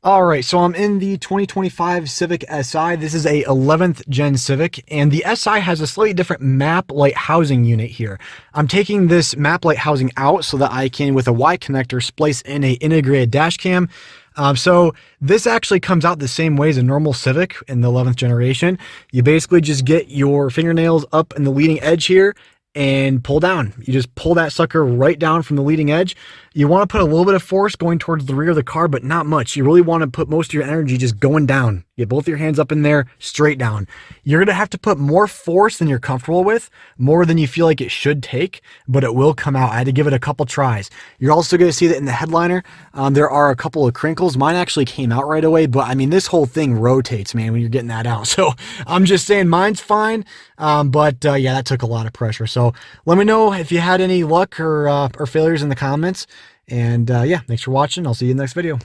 All right, so I'm in the 2025 Civic Si. This is a 11th gen Civic, and the Si has a slightly different map light housing unit here. I'm taking this map light housing out so that I can, with a Y connector, splice in a integrated dash cam. So this actually comes out the same way as a normal Civic in the 11th generation. You basically just get your fingernails up in the leading edge here and pull down. You just pull that sucker right down from the leading edge. You want to put a little bit of force going towards the rear of the car, but not much. You really want to put most of your energy just going down. Get both your hands up in there, straight down. You're going to have to put more force than you're comfortable with, more than you feel like it should take, but it will come out. I had to give it a couple tries. You're also going to see that in the headliner, there are a couple of crinkles. Mine actually came out right away, but I mean, this whole thing rotates, man, when you're getting that out. So I'm just saying mine's fine, but yeah, that took a lot of pressure. So let me know if you had any luck or failures in the comments. And yeah, thanks for watching. I'll see you in the next video.